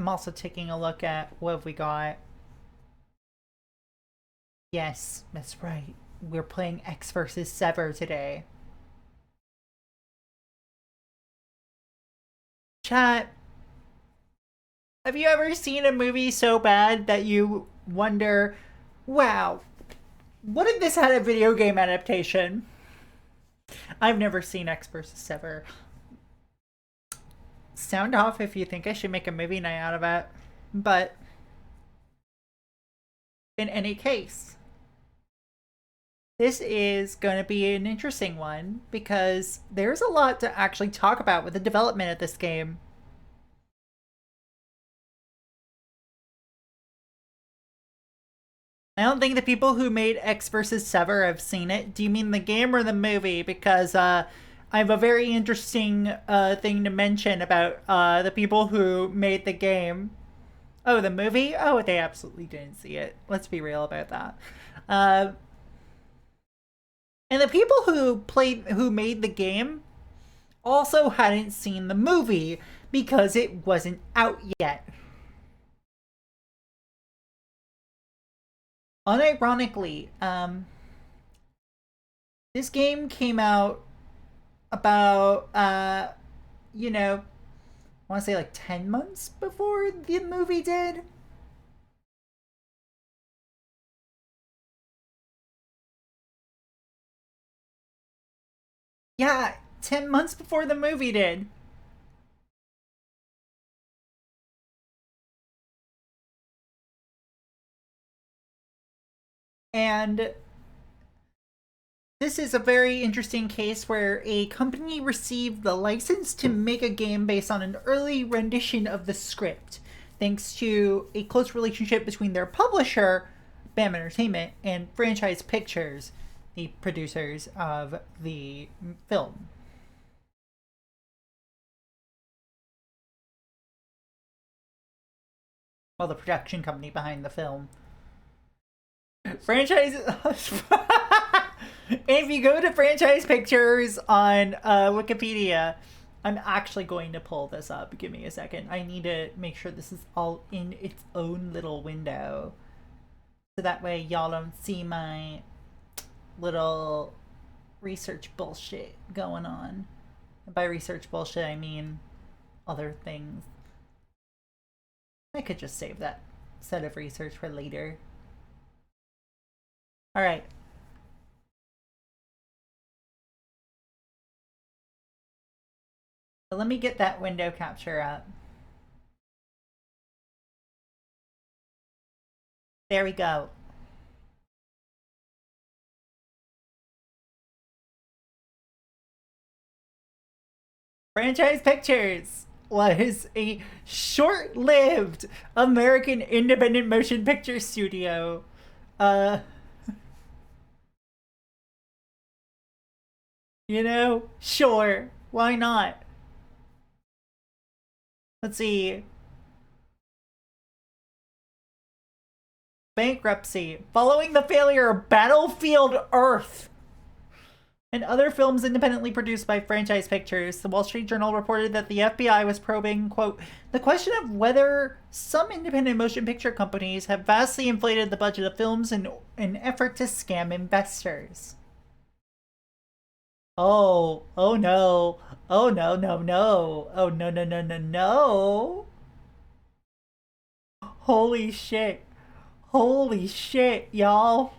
I'm also taking a look at what we got. Yes, that's right. We're playing Ecks versus Sever today. Chat, have you ever seen a movie so bad that you wonder, wow, what if this had a video game adaptation? I've never seen Ecks versus Sever. Sound off if you think I should make a movie night out of it. But in any case, this is going to be an interesting one because there's a lot to actually talk about with the development of this game. I don't think the people who made Ecks vs. Sever have seen it. Do you mean the game or the movie? Because I have a very interesting thing to mention about the people who made the game. Oh, the movie? Oh, they absolutely didn't see it. Let's be real about that. And the people who made the game also hadn't seen the movie because it wasn't out yet. Unironically, this game came out about, I want to say like 10 months before the movie did. Yeah, 10 months before the movie did. And this is a very interesting case where a company received the license to make a game based on an early rendition of the script, thanks to a close relationship between their publisher, BAM Entertainment, and Franchise Pictures, the producers of the film. Well, the production company behind the film. Franchise. If you go to Franchise Pictures on Wikipedia, I'm actually going to pull this up. Give me a second. I need to make sure this is all in its own little window. So that way y'all don't see my little research bullshit going on. And by research bullshit, I mean other things. I could just save that set of research for later. Alright. So let me get that window capture up. There we go. Franchise Pictures was a short-lived American independent motion picture studio. Sure, why not? Let's see. Bankruptcy. Following the failure of Battlefield Earth and other films independently produced by Franchise Pictures, the Wall Street Journal reported that the FBI was probing, quote, the question of whether some independent motion picture companies have vastly inflated the budget of films in an effort to scam investors. Oh no. Oh no, no, no. Oh no, no, no, no, no. Holy shit. Holy shit, y'all.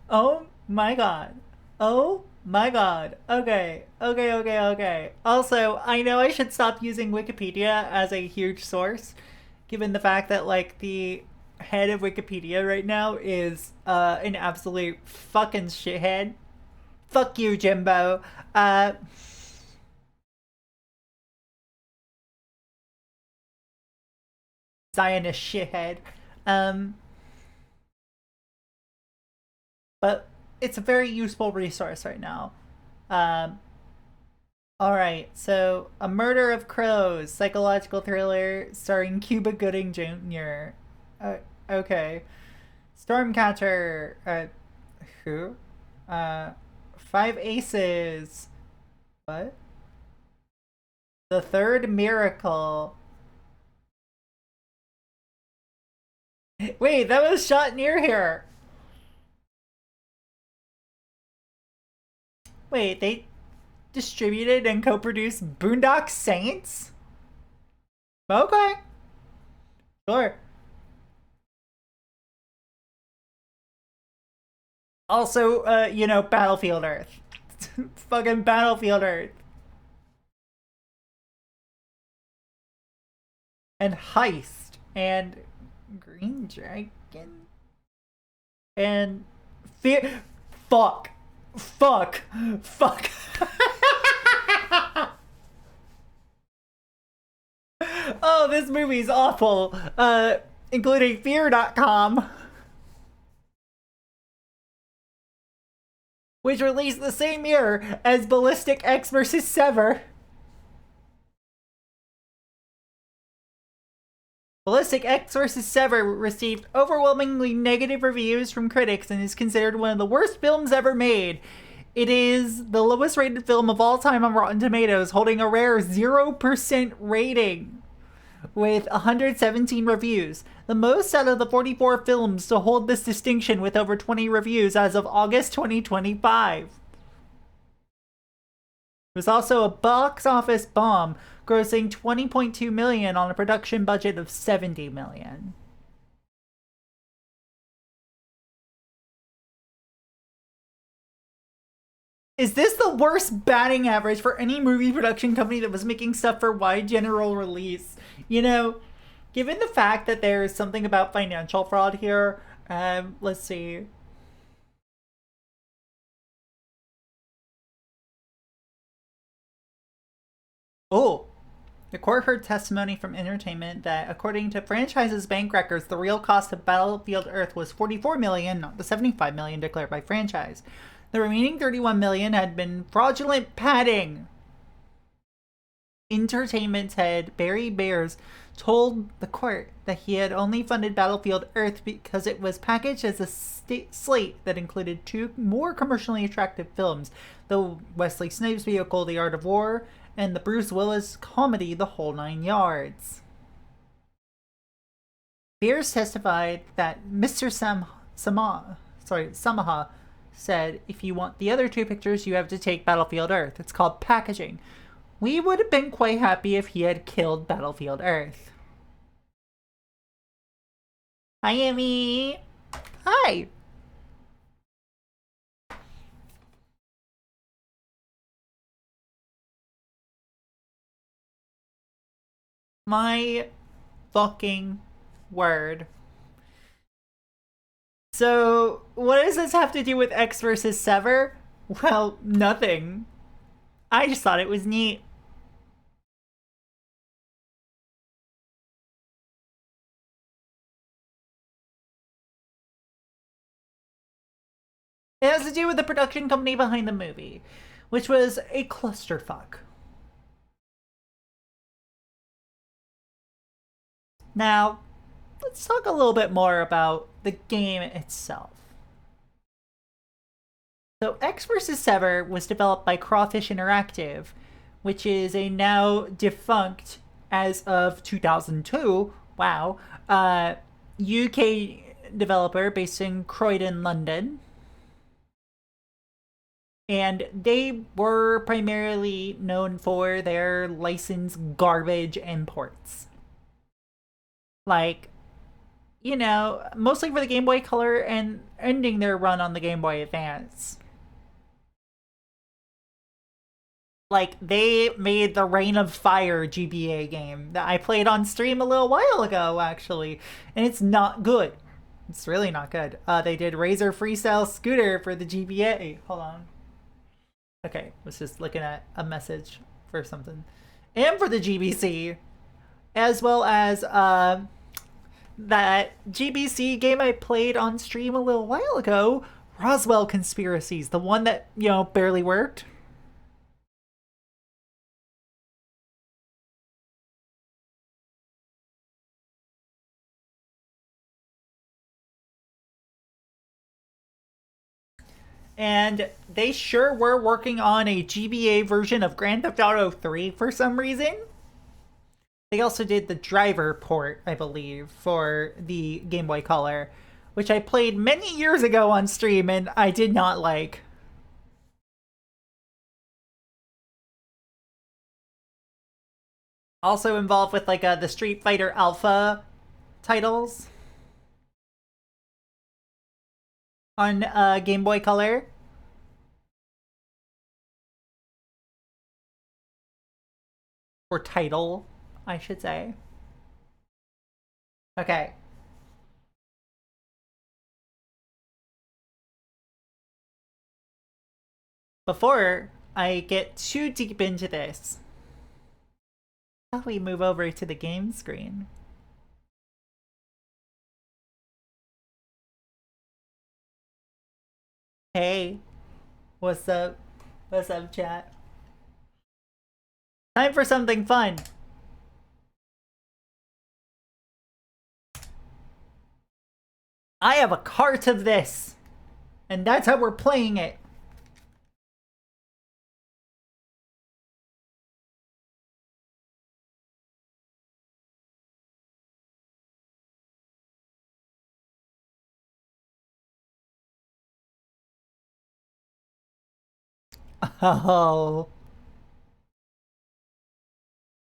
Oh my god. Oh my god. Okay. Okay, okay, okay. Also, I know I should stop using Wikipedia as a huge source, given the fact that, like, the head of Wikipedia right now is an absolute fucking shithead. Fuck you, Jimbo. Zionist shithead. But it's a very useful resource right now. Alright, so A Murder of Crows, psychological thriller starring Cuba Gooding Jr. Okay. Stormcatcher. Who? Five Aces. What? The Third Miracle. Wait, that was shot near here. Wait, they distributed and co-produced Boondock Saints? Okay, sure. Also, Battlefield Earth. Fucking Battlefield Earth. And Heist. And Green Dragon. And Fear. Fuck. Fuck. Fuck. Oh, this movie's awful. Including Fear.com, which released the same year as Ballistic Ecks vs. Sever. Ballistic Ecks vs. Sever received overwhelmingly negative reviews from critics and is considered one of the worst films ever made. It is the lowest rated film of all time on Rotten Tomatoes, holding a rare 0% rating with 117 reviews. The most out of the 44 films to hold this distinction with over 20 reviews as of August 2025. It was also a box office bomb, grossing $20.2 million on a production budget of $70 million. Is this the worst batting average for any movie production company that was making stuff for wide general release? Given the fact that there's something about financial fraud here, let's see. Oh, the court heard testimony from Entertainment that, according to franchise's bank records, the real cost of Battlefield Earth was $44 million, not the $75 million declared by franchise. The remaining $31 million had been fraudulent padding. Entertainment's head, Barry Bears, told the court that he had only funded Battlefield Earth because it was packaged as a slate that included two more commercially attractive films, the Wesley Snipes vehicle The Art of War and the Bruce Willis comedy The Whole Nine Yards. Beers testified that Mr. Samaha said, "If you want the other two pictures, you have to take Battlefield Earth. It's called packaging. We would have been quite happy if he had killed Battlefield Earth." Hi, Emmy. Hi. My fucking word. So, what does this have to do with Ecks versus Sever? Well, nothing. I just thought it was neat. It has to do with the production company behind the movie, which was a clusterfuck. Now, let's talk a little bit more about the game itself. So, Ecks vs. Sever was developed by Crawfish Interactive, which is a now defunct, as of 2002, wow, UK developer based in Croydon, London. And they were primarily known for their licensed garbage imports. Like, mostly for the Game Boy Color and ending their run on the Game Boy Advance. Like, they made the Reign of Fire GBA game that I played on stream a little while ago, actually, and it's not good. It's really not good. They did Razor Freestyle Scooter for the GBA. Hold on. Okay, was just looking at a message for something. And for the GBC, as well as that GBC game I played on stream a little while ago, Roswell Conspiracies, the one that, barely worked. And they sure were working on a GBA version of Grand Theft Auto 3 for some reason. They also did the driver port, I believe, for the Game Boy Color, which I played many years ago on stream and I did not like. Also involved with like the Street Fighter Alpha titles on Game Boy Color. Or title, I should say. Okay. Before I get too deep into this, how do we move over to the game screen? Hey, what's up? What's up, chat? Time for something fun. I have a cart of this, and that's how we're playing it. Oh.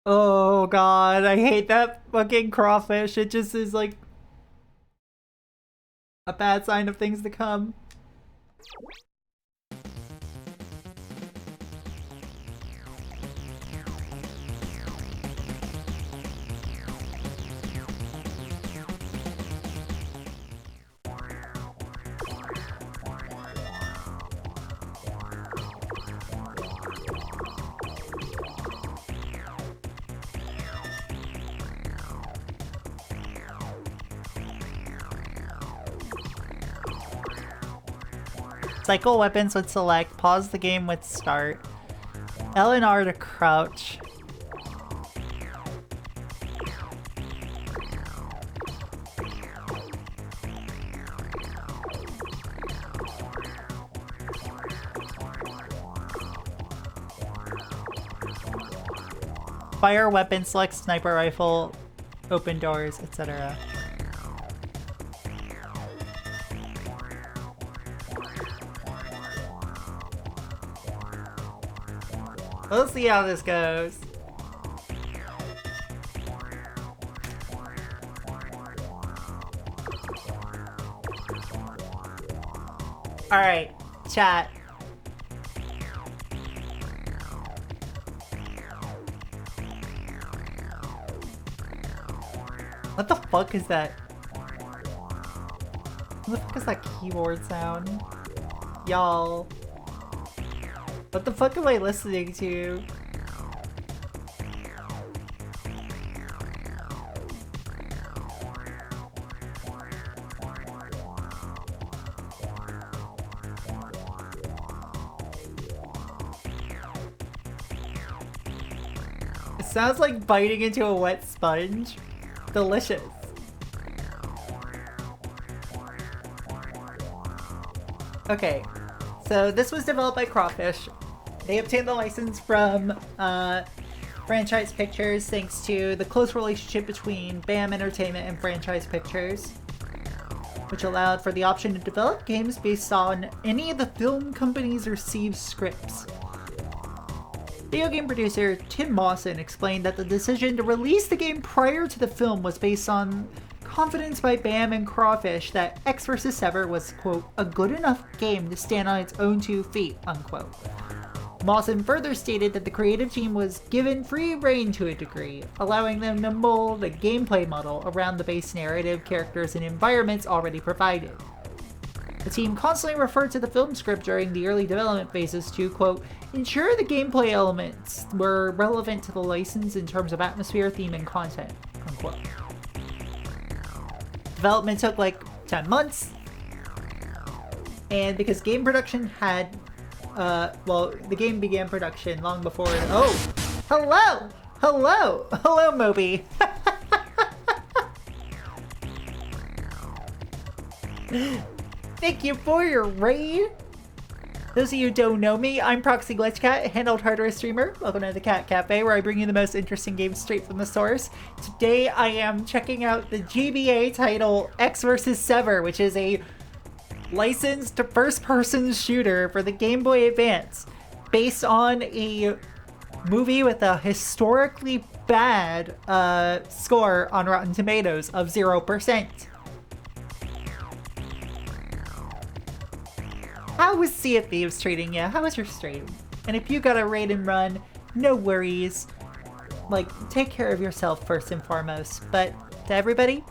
Oh god, I hate that fucking crawfish. It just is like a bad sign of things to come. Cycle weapons with select, pause the game with start. L and R to crouch. Fire weapon, select sniper rifle, open doors, etc. We'll see how this goes. Alright, chat. What the fuck is that? What the fuck is that keyboard sound? Y'all. What the fuck am I listening to? It sounds like biting into a wet sponge. Delicious. Okay, so this was developed by Crawfish. They obtained the license from Franchise Pictures thanks to the close relationship between BAM Entertainment and Franchise Pictures, which allowed for the option to develop games based on any of the film company's received scripts. Video game producer Tim Mawson explained that the decision to release the game prior to the film was based on confidence by BAM and Crawfish that Ecks vs. Sever was, quote, a good enough game to stand on its own 2 feet, unquote. Mawson further stated that the creative team was given free rein to a degree, allowing them to mold a gameplay model around the base narrative, characters, and environments already provided. The team constantly referred to the film script during the early development phases to, quote, ensure the gameplay elements were relevant to the license in terms of atmosphere, theme, and content, unquote. Development took like 10 months, and because game production had the game began production long before. Oh, hello, Moby. Thank you for your raid. Those of you who don't know me, I'm Proxy Glitchcat, handheld hardware streamer. Welcome to the Cat Cafe, where I bring you the most interesting games straight from the source. Today I am checking out the GBA title Ecks vs. Sever, which is a licensed first-person shooter for the Game Boy Advance, based on a movie with a historically bad score on Rotten Tomatoes of 0%. How was Sea of Thieves treating you? How was your stream? And if you got a raid and run, no worries. Like, take care of yourself first and foremost. But to everybody,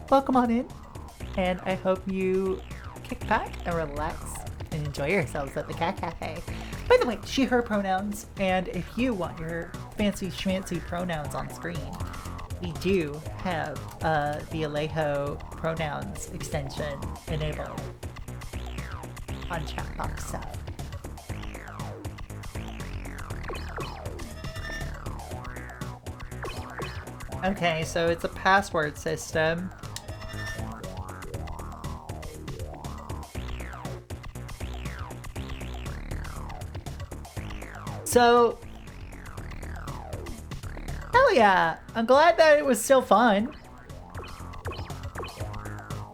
welcome on in. And I hope you kick back and relax and enjoy yourselves at the Cat Cafe. By the way, she, her pronouns. And if you want your fancy schmancy pronouns on screen, we do have the Alejo pronouns extension enabled on chatbox stuff. Okay, so it's a password system. So, hell yeah! I'm glad that it was still fun.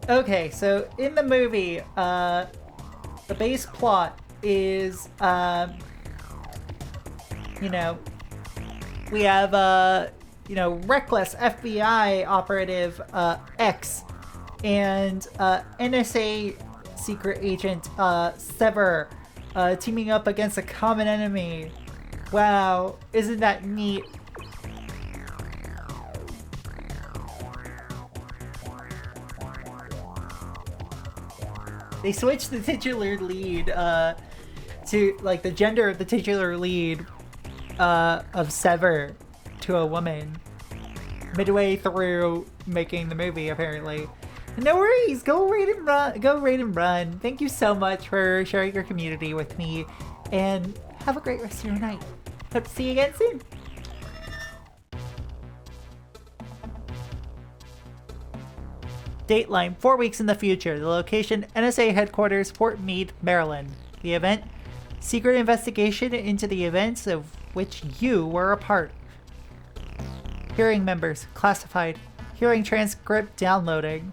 Okay, so in the movie, the base plot is, we have, reckless FBI operative, Ecks, and, NSA secret agent, Sever, teaming up against a common enemy. Wow, isn't that neat? They switched the titular lead to, like, the gender of the titular lead of Sever to a woman midway through making the movie, apparently. No worries, go raid and run. Go raid and run. Thank you so much for sharing your community with me, and have a great rest of your night. Hope to see you again soon. Dateline, 4 weeks in the future. The location, NSA headquarters, Fort Meade, Maryland. The event, secret investigation into the events of which you were a part. Hearing members, classified. Hearing transcript downloading.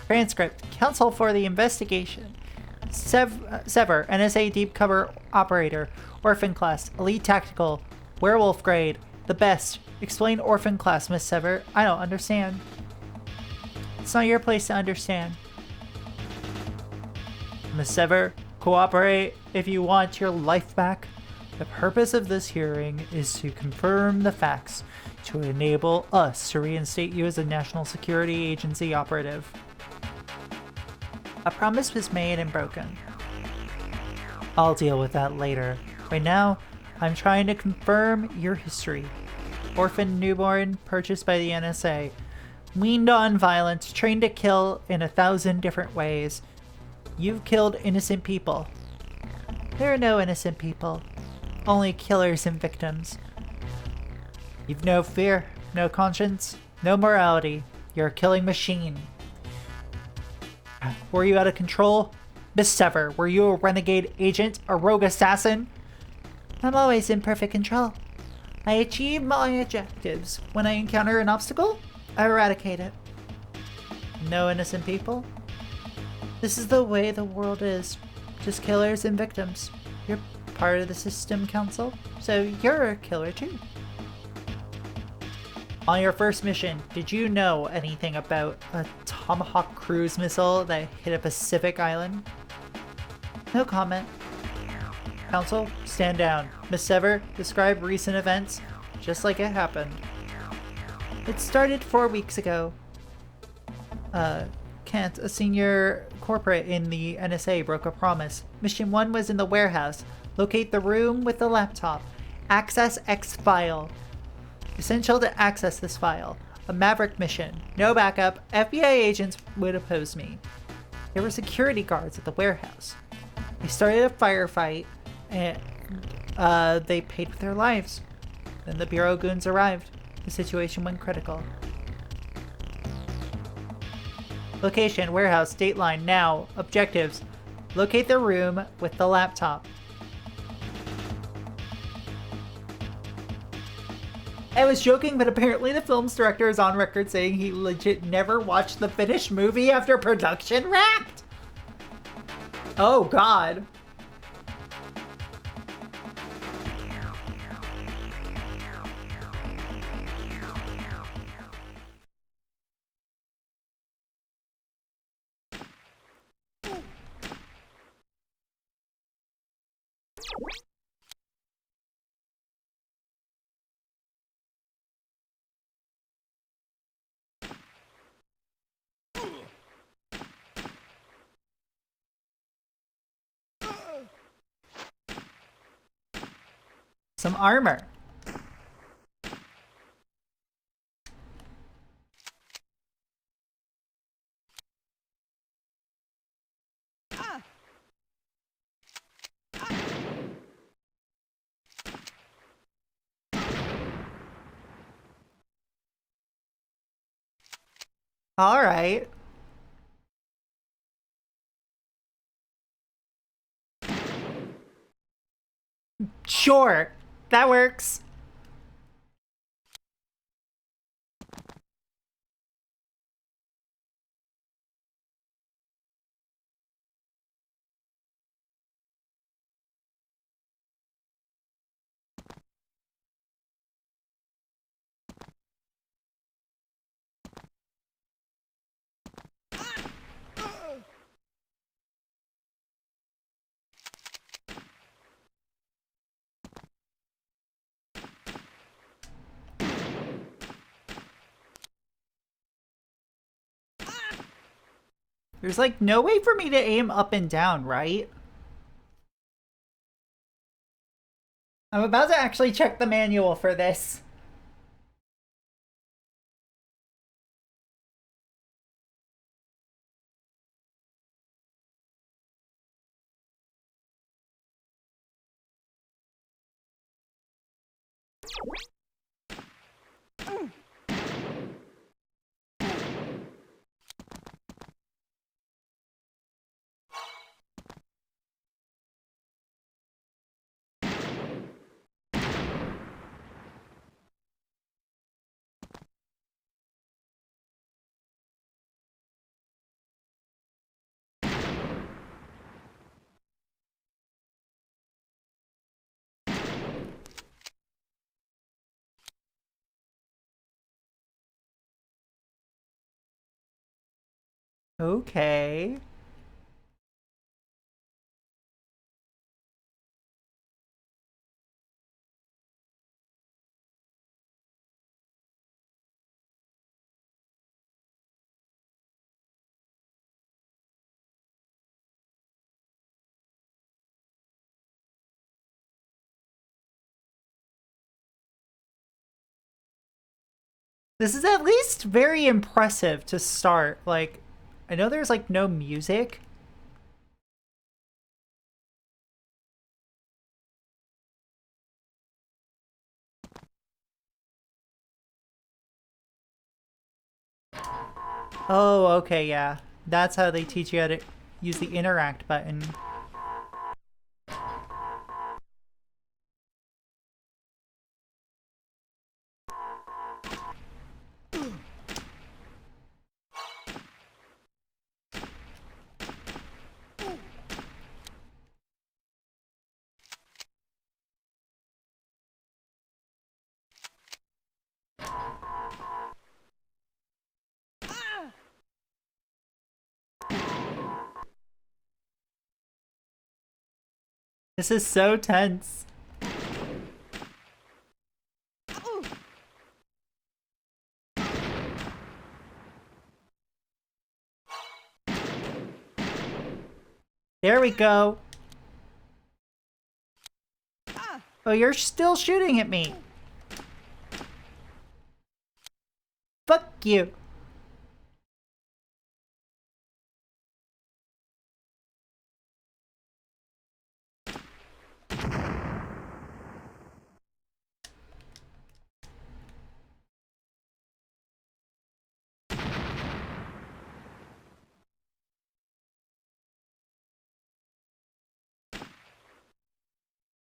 Transcript, counsel for the investigation. Sever, NSA deep cover operator. Orphan class, elite tactical. Werewolf grade, the best. Explain orphan class, Miss Sever. I don't understand. It's not your place to understand. Miss Sever, cooperate if you want your life back. The purpose of this hearing is to confirm the facts, to enable us to reinstate you as a National Security Agency operative. A promise was made and broken. I'll deal with that later. Right now, I'm trying to confirm your history. Orphan newborn, purchased by the NSA. Weaned on violence, trained to kill in 1,000 different ways. You've killed innocent people. There are no innocent people. Only killers and victims. You've no fear, no conscience, no morality. You're a killing machine. Were you out of control? Miss Sever, were you a renegade agent, a rogue assassin? I'm always in perfect control. I achieve my objectives. When I encounter an obstacle, I eradicate it. No innocent people? This is the way the world is. Just killers and victims. You're part of the system, Council, so you're a killer too. On your first mission, did you know anything about a Tomahawk cruise missile that hit a Pacific island? No comment. Council, stand down. Miss Sever, describe recent events just like it happened. It started 4 weeks ago. Kent, a senior corporate in the NSA, broke a promise. Mission 1 was in the warehouse. Locate the room with the laptop. Access X file. Essential to access this file. A Maverick mission. No backup. FBI agents would oppose me. There were security guards at the warehouse. They started a firefight, and they paid with their lives. Then the Bureau goons arrived. The situation went critical. Location, warehouse, dateline, now. Objectives. Locate the room with the laptop. I was joking, but apparently the film's director is on record saying he legit never watched the finished movie after production wrapped. Oh, God. Some armor. All right. Sure. That works. There's like no way for me to aim up and down, right? I'm about to actually check the manual for this. Okay. This is at least very impressive to start. Like, I know there's like no music. Oh, okay, yeah. That's how they teach you how to use the interact button. This is so tense. There we go. Oh, you're still shooting at me. Fuck you.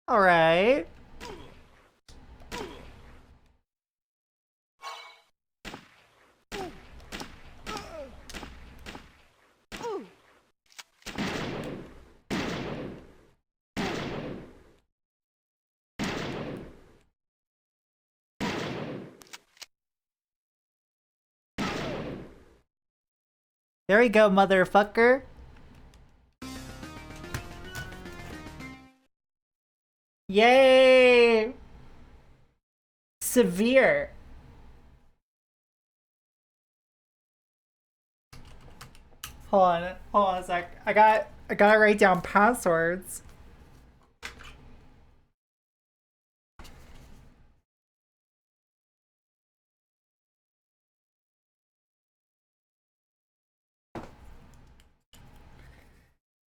Alright. There we go, motherfucker. Yay! Severe. Hold on a sec. I gotta write down passwords.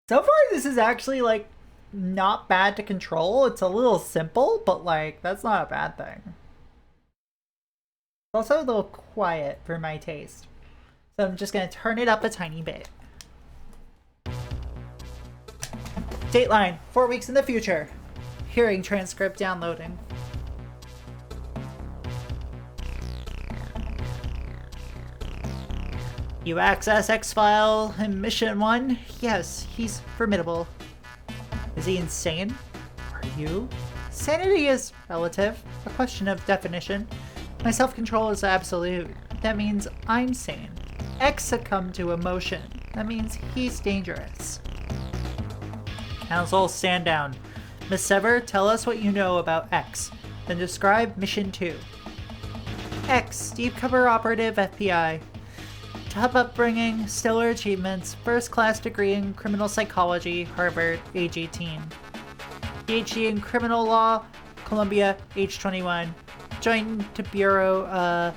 So far, this is actually, like, not bad to control. It's a little simple, but, like, that's not a bad thing. It's also a little quiet for my taste. So I'm just gonna turn it up a tiny bit. Dateline, 4 weeks in the future. Hearing transcript downloading. You access X-File in Mission 1? Yes, he's formidable. Is he insane? Are you? Sanity is relative, a question of definition. My self-control is absolute. That means I'm sane. Ecks succumbed to emotion. That means he's dangerous. Council, stand down. Miss Sever, tell us what you know about Ecks. Then describe Mission 2. Ecks, deep cover operative FBI. Top upbringing, stellar achievements, first-class degree in criminal psychology, Harvard, age 18. PhD in criminal law, Columbia, age 21. Joined to Bureau,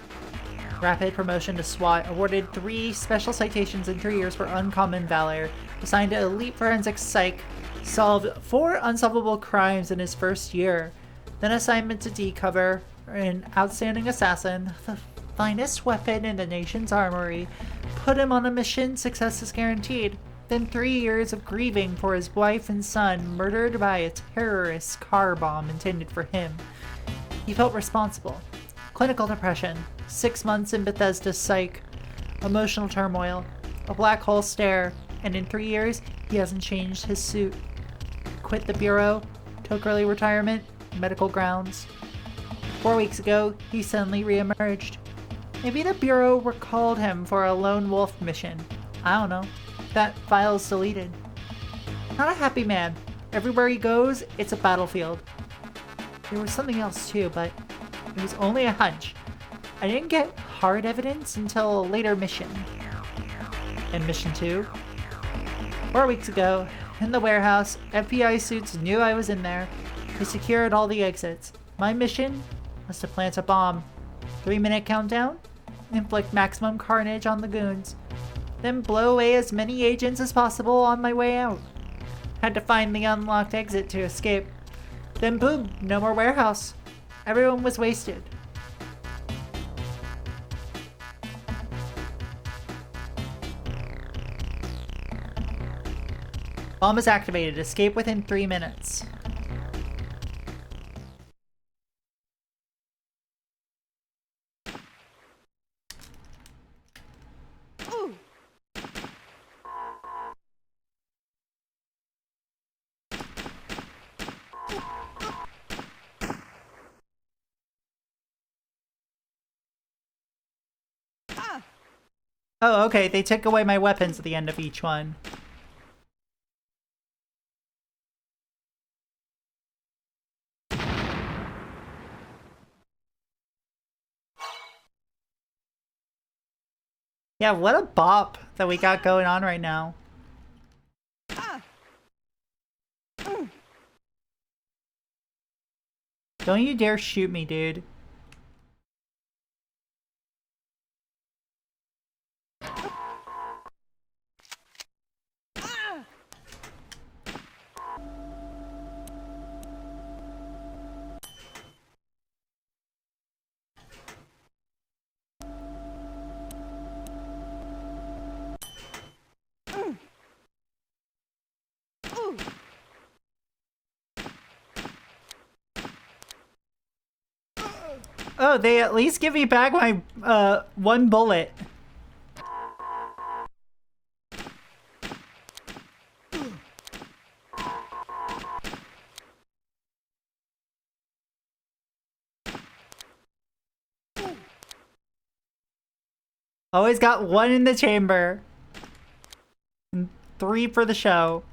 rapid promotion to SWAT, awarded 3 special citations in 3 years for uncommon valor, assigned to elite forensics psych, solved 4 unsolvable crimes in his first year, then assignment to D cover, an outstanding assassin, the finest weapon in the nation's armory, put him on a mission, success is guaranteed. Then 3 years of grieving for his wife and son murdered by a terrorist car bomb intended for him. He felt responsible. Clinical depression, 6 months in Bethesda psych, emotional turmoil, a black hole stare, and in 3 years, he hasn't changed his suit. Quit the Bureau, took early retirement, medical grounds. 4 weeks ago, he suddenly reemerged. Maybe the Bureau recalled him for a lone wolf mission. I don't know. That file's deleted. Not a happy man. Everywhere he goes, it's a battlefield. There was something else too, but it was only a hunch. I didn't get hard evidence until a later mission. And Mission 2? 4 weeks ago, in the warehouse, FBI suits knew I was in there. They secured all the exits. My mission was to plant a bomb. 3-minute countdown? Inflict maximum carnage on the goons. Then blow away as many agents as possible on my way out. Had to find the unlocked exit to escape. Then boom, no more warehouse. Everyone was wasted. Bomb is activated. Escape within 3 minutes. Oh, okay, they took away my weapons at the end of each one. Yeah, what a bop that we got going on right now. Don't you dare shoot me, dude. Oh, they at least give me back my, one bullet. Always got one in the chamber. And 3 for the show.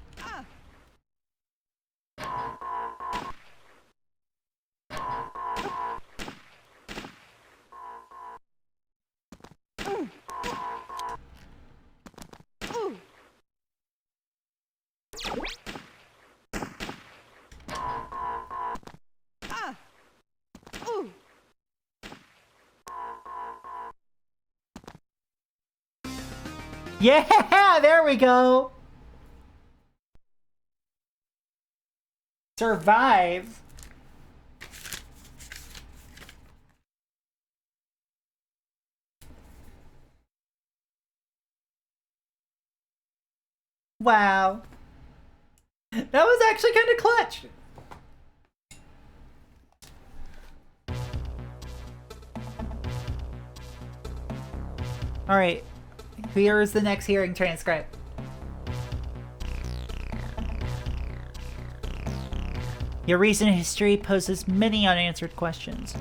Yeah, there we go. Survive. Wow. That was actually kind of clutch. All right. Here's the next hearing transcript. Your recent history poses many unanswered questions.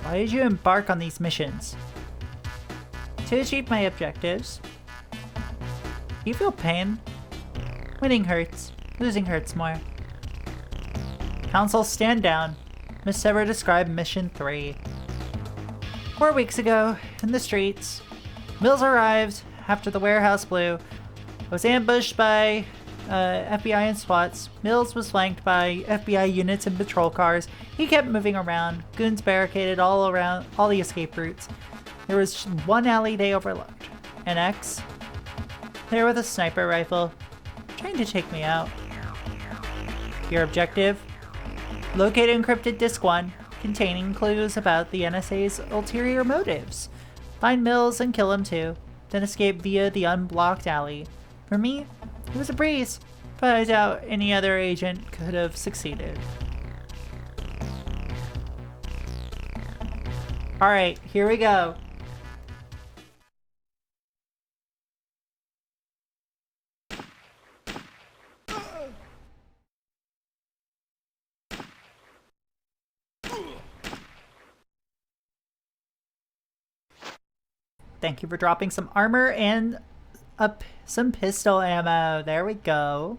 Why did you embark on these missions? To achieve my objectives. Do you feel pain? Winning hurts. Losing hurts more. Council, stand down. Miss Sever described Mission 3. 4 weeks ago, in the streets, Mills arrived after the warehouse blew. Was ambushed by FBI and SWATs. Mills was flanked by FBI units and patrol cars. He kept moving around. Goons barricaded all around all the escape routes. There was one alley they overlooked. An Ecks, there with a sniper rifle, trying to take me out. Your objective? Locate encrypted Disk 1, containing clues about the NSA's ulterior motives. Find Mills and kill him too, then escape via the unblocked alley. For me, it was a breeze, but I doubt any other agent could have succeeded. Alright, here we go. Thank you for dropping some armor and some pistol ammo. There we go.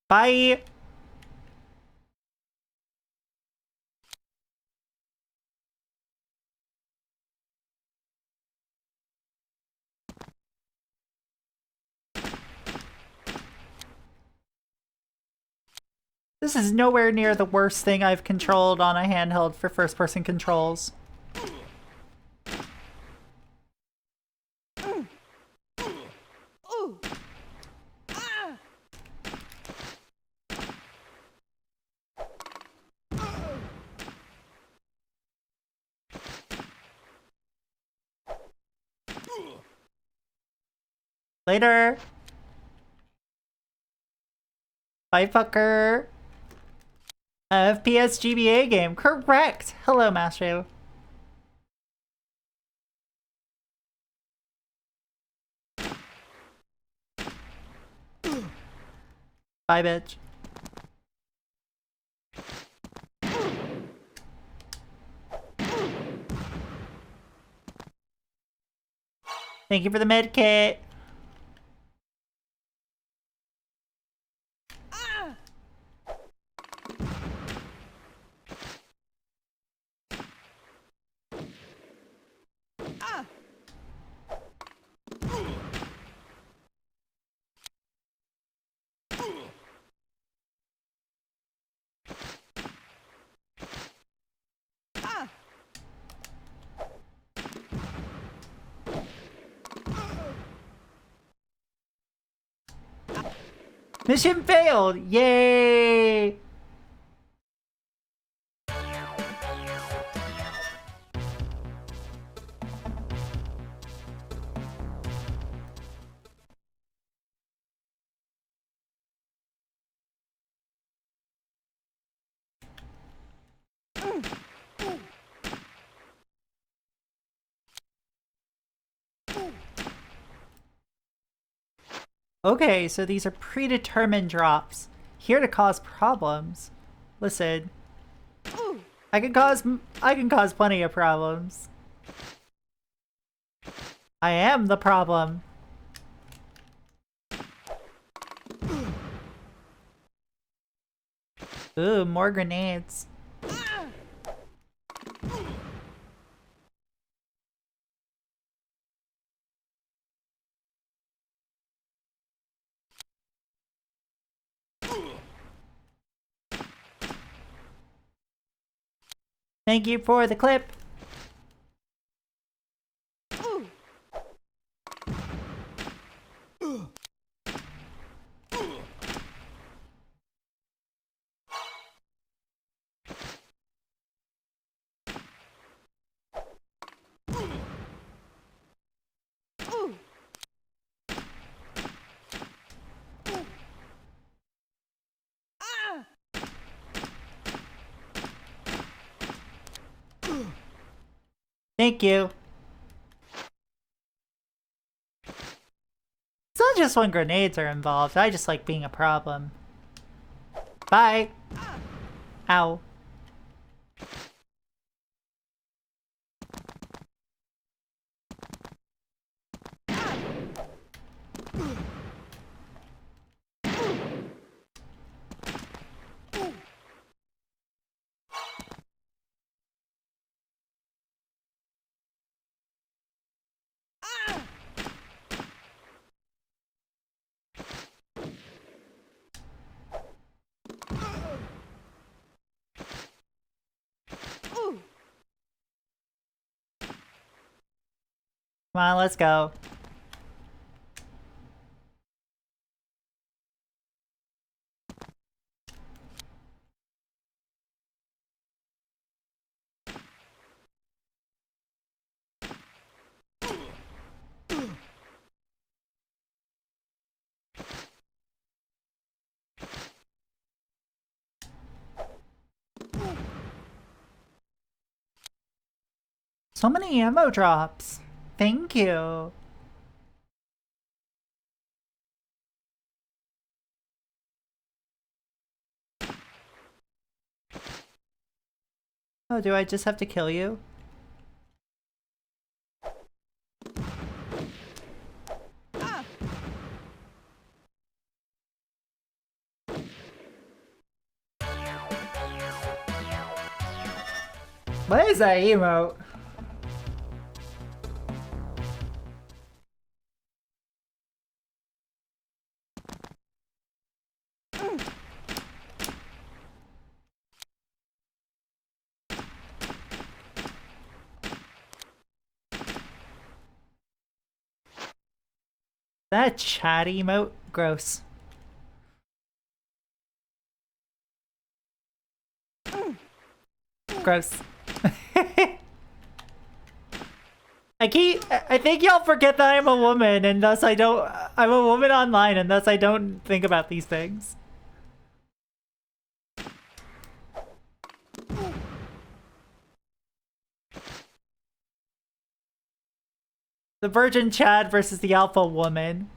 Bye! This is nowhere near the worst thing I've controlled on a handheld for first-person controls. Later! Bye, fucker! FPS GBA game. Correct! Hello, Master. Bye, bitch. Thank you for the med kit. Mission failed! Yay! Okay, so these are predetermined drops. Here to cause problems. Listen. I can cause plenty of problems. I am the problem. Ooh, more grenades. Thank you for the clip. Thank you. It's not just when grenades are involved. I just like being a problem. Bye. Ow. Come on, let's go. So many ammo drops. Thank you. Oh, do I just have to kill you? What is that emote? That chat emote? Gross. Gross. I think y'all forget that I'm a woman and thus I'm a woman online and thus I don't think about these things. The virgin Chad versus the alpha woman.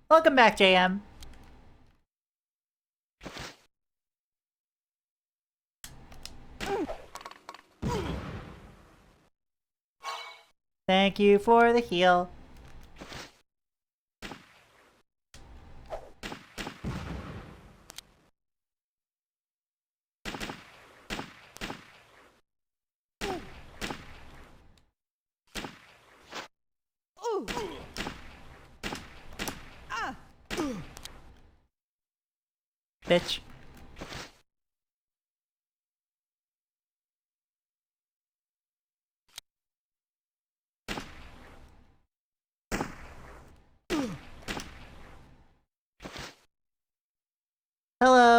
Welcome back, JM. Thank you for the heal. Bitch.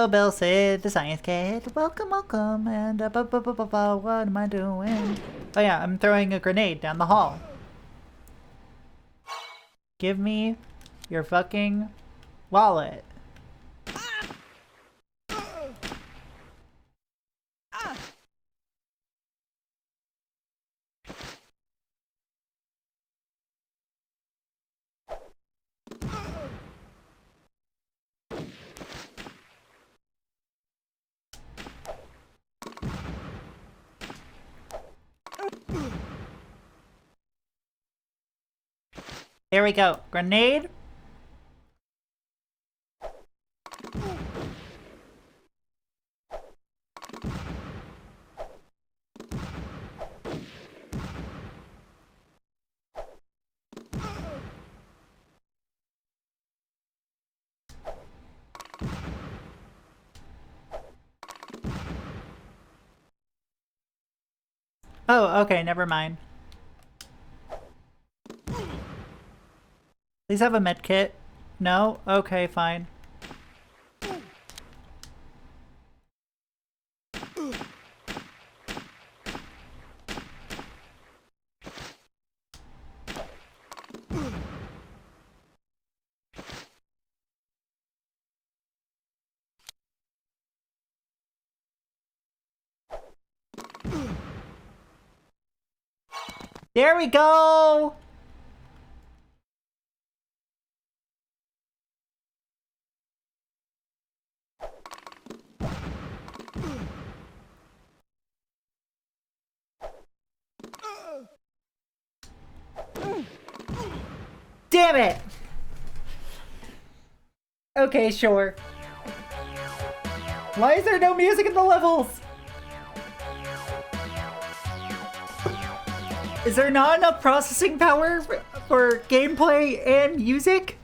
Bill Sid, the science kid. Welcome, welcome. And what am I doing? Oh yeah, I'm throwing a grenade down the hall. Give me your fucking wallet. There we go. Grenade. Oh, okay, never mind. Please have a med kit. No? Okay, fine. There we go! Damn it! Okay, sure. Why is there no music in the levels? Is there not enough processing power for gameplay and music?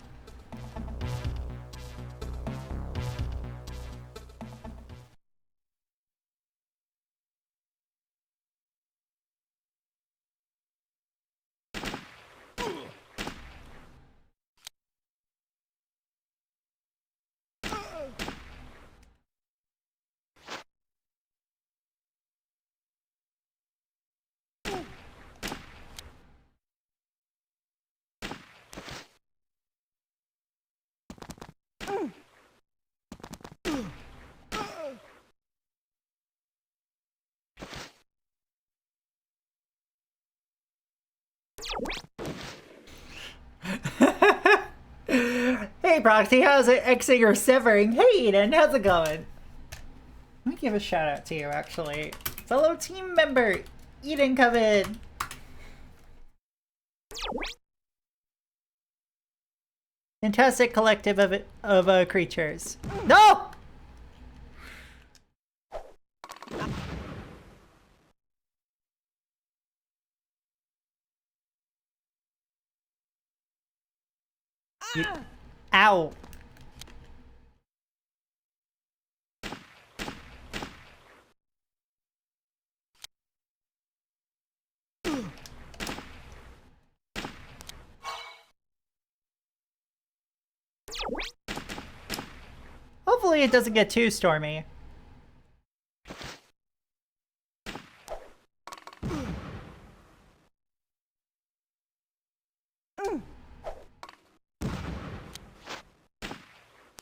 Hey Proxy, how's it? Xing or severing? Hey Eden, how's it going? Let me give a shout out to you actually. Fellow team member, Eden Coven. Fantastic collective of creatures. No! Ow. Hopefully it doesn't get too stormy.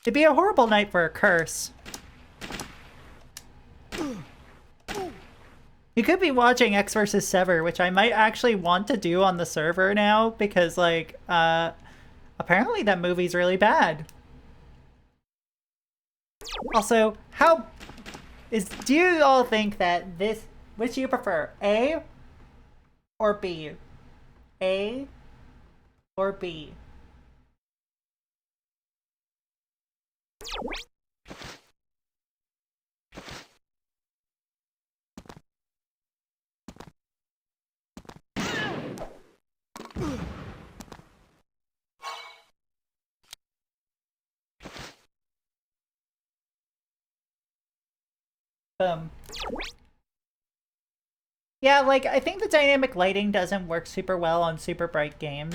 It'd be a horrible night for a curse. You could be watching Ecks versus Sever, which I might actually want to do on the server now because, like, apparently that movie's really bad. Also, do you all think that which do you prefer, A or B? A or B? Yeah, like, I think the dynamic lighting doesn't work super well on super bright games.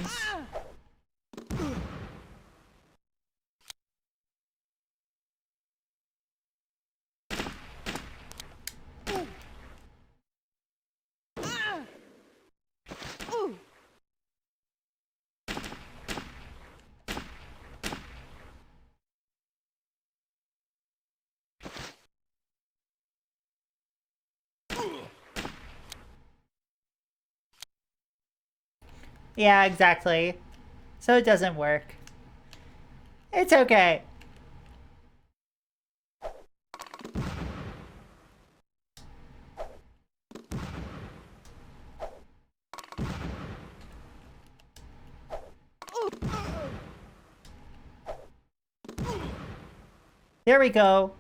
Yeah, exactly. So it doesn't work. It's okay. There we go.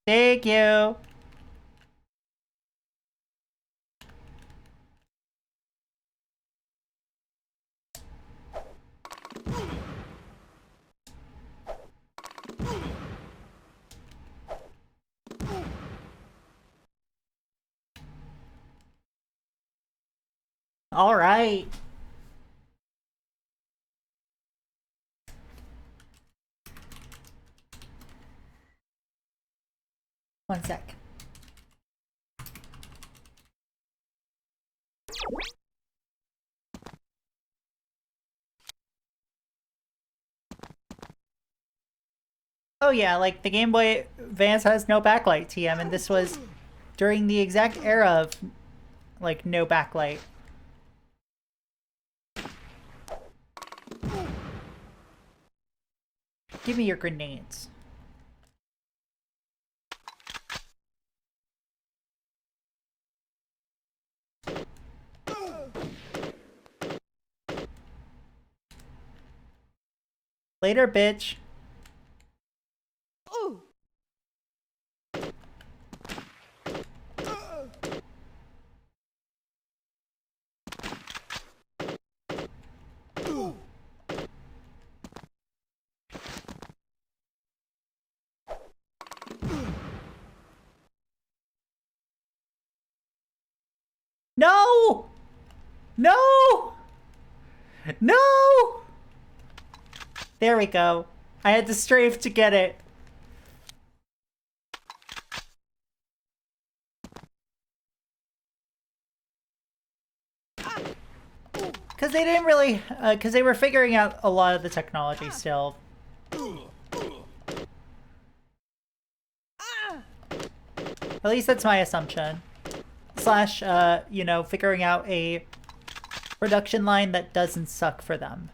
Thank you. All right. One sec. Oh yeah, like the Game Boy Advance has no backlight, TM, and this was during the exact era of like no backlight. Give me your grenades. Later, bitch. No! No! No! There we go. I had to strafe to get it. Because they didn't really, because they were figuring out a lot of the technology still. At least that's my assumption. Slash, you know, figuring out a production line that doesn't suck for them.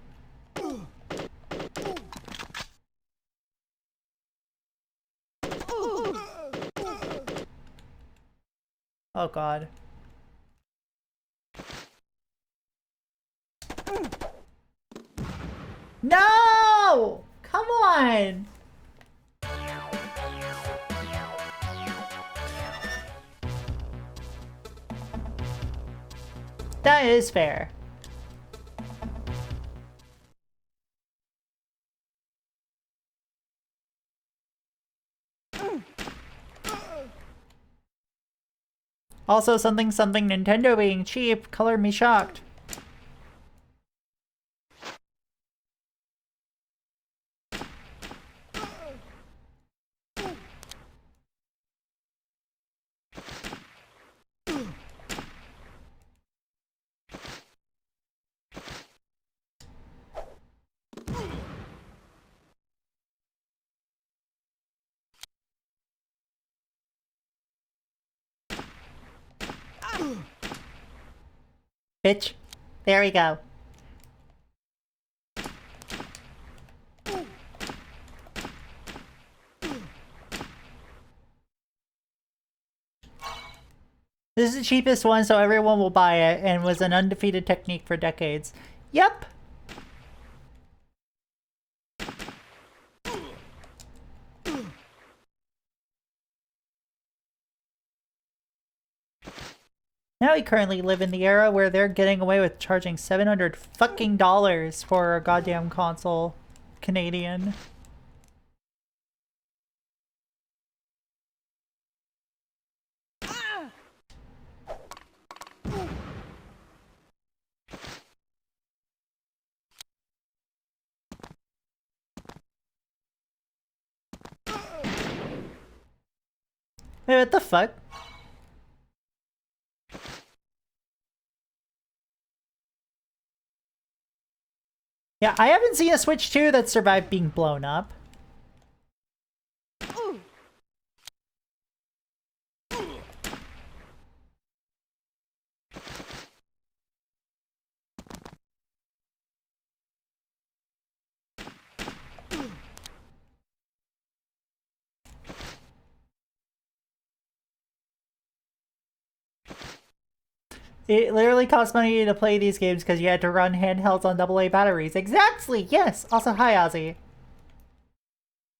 Oh god. No! Come on! That is fair. Also, something Nintendo being cheap, color me shocked. Bitch. There we go. This is the cheapest one, so everyone will buy it, and was an undefeated technique for decades. Yep. Now we currently live in the era where they're getting away with charging $700 fucking dollars for a goddamn console. Canadian. Wait, what the fuck? Yeah, I haven't seen a Switch 2 that survived being blown up. It literally cost money to play these games because you had to run handhelds on AA batteries. Exactly, yes! Also, hi, Ozzy.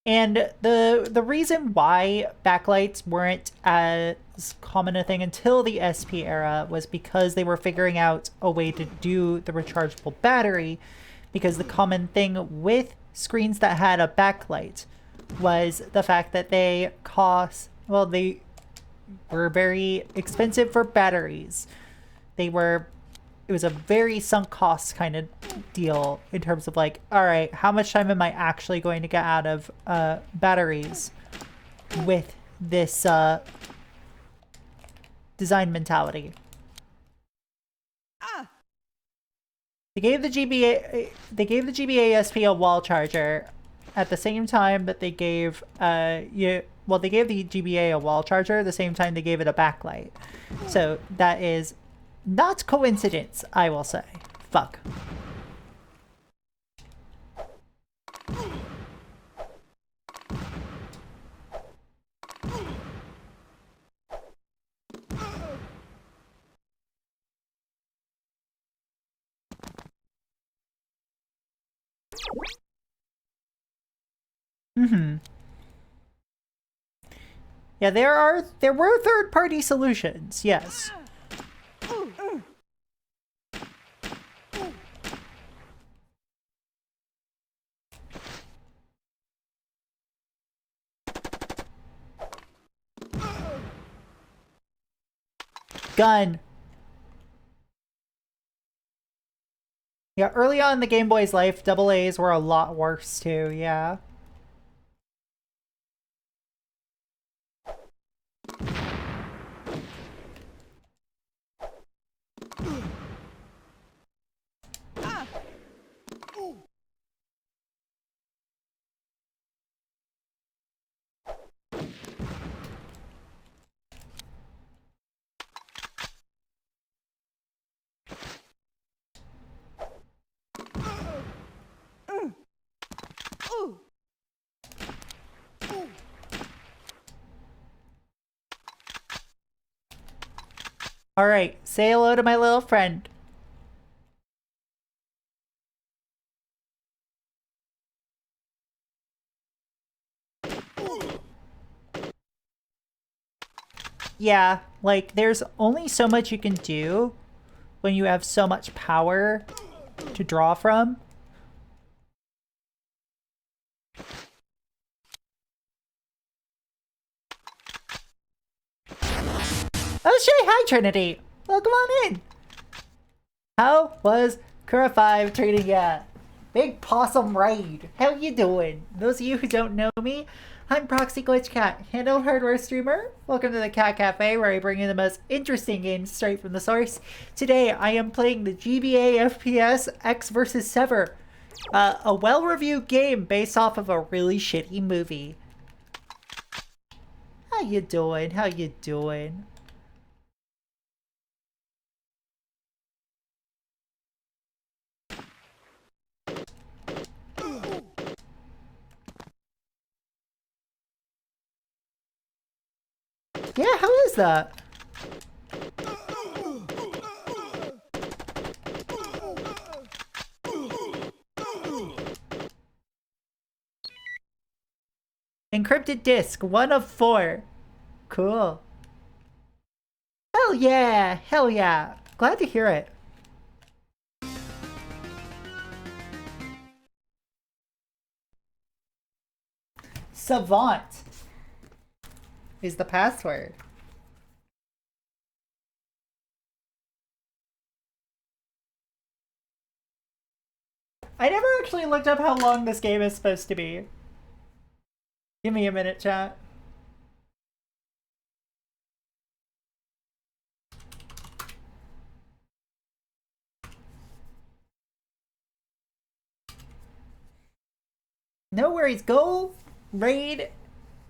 And the reason why backlights weren't as common a thing until the SP era was because they were figuring out a way to do the rechargeable battery, because the common thing with screens that had a backlight was the fact that they were very expensive for batteries. It was a very sunk cost kind of deal in terms of like, all right, how much time am I actually going to get out of batteries with this design mentality? They gave the GBA SP a wall charger at the same time that they gave they gave the GBA a wall charger the same time they gave it a backlight. So that is not coincidence, I will say. Fuck. Yeah, there were third-party solutions, yes. Gun. Yeah, early on in the Game Boy's life, AA's were a lot worse too, yeah. Alright, say hello to my little friend. Yeah, like, there's only so much you can do when you have so much power to draw from. Oh shit, hi Trinity! Welcome on in! How was Kura 5 treating ya? Big Possum Raid. How you doing? Those of you who don't know me, I'm Proxy Glitch Cat, handheld hardware streamer. Welcome to the Cat Cafe, where I bring you the most interesting games straight from the source. Today, I am playing the GBA FPS Ecks vs. Sever, a well-reviewed game based off of a really shitty movie. How you doing? How you doing? Yeah, how is that? Encrypted disk, 1 of 4. Cool. Hell yeah! Hell yeah! Glad to hear it. Savant is the password. I never actually looked up how long this game is supposed to be. Give me a minute, chat. No worries. Go raid.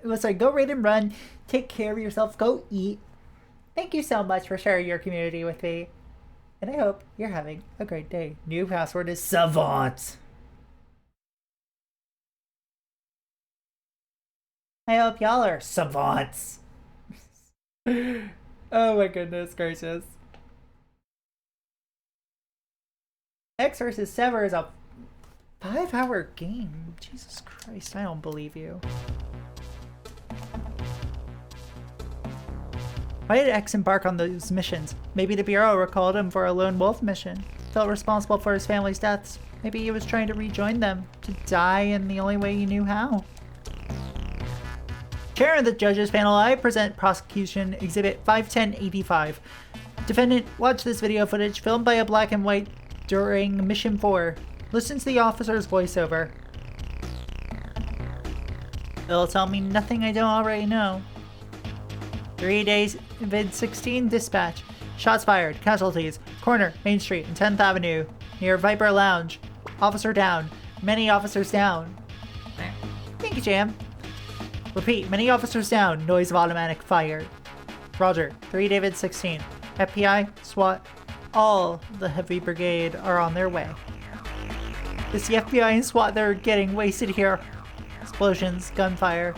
Go raid and run. Take care of yourself. Go eat. Thank you so much for sharing your community with me. And I hope you're having a great day. New password is Savant. I hope y'all are savants. Oh my goodness gracious. Ecks versus Sever is a 5-hour game. Jesus Christ, I don't believe you. Why did Ecks embark on those missions? Maybe the Bureau recalled him for a lone wolf mission. Felt responsible for his family's deaths. Maybe he was trying to rejoin them. To die in the only way he knew how. Chair of the judges panel, I present prosecution exhibit 51085. Defendant, watch this video footage filmed by a black and white during mission 4. Listen to the officer's voiceover. It'll tell me nothing I don't already know. 3 days, vid 16 dispatch. Shots fired, casualties. Corner, Main Street and 10th Avenue. Near Viper Lounge. Officer down. Many officers down. Thank you, Jam. Repeat, many officers down. Noise of automatic fire. Roger, 3 David 16. FBI, SWAT, all the heavy brigade are on their way. It's the FBI and SWAT that are getting wasted here. Explosions, gunfire.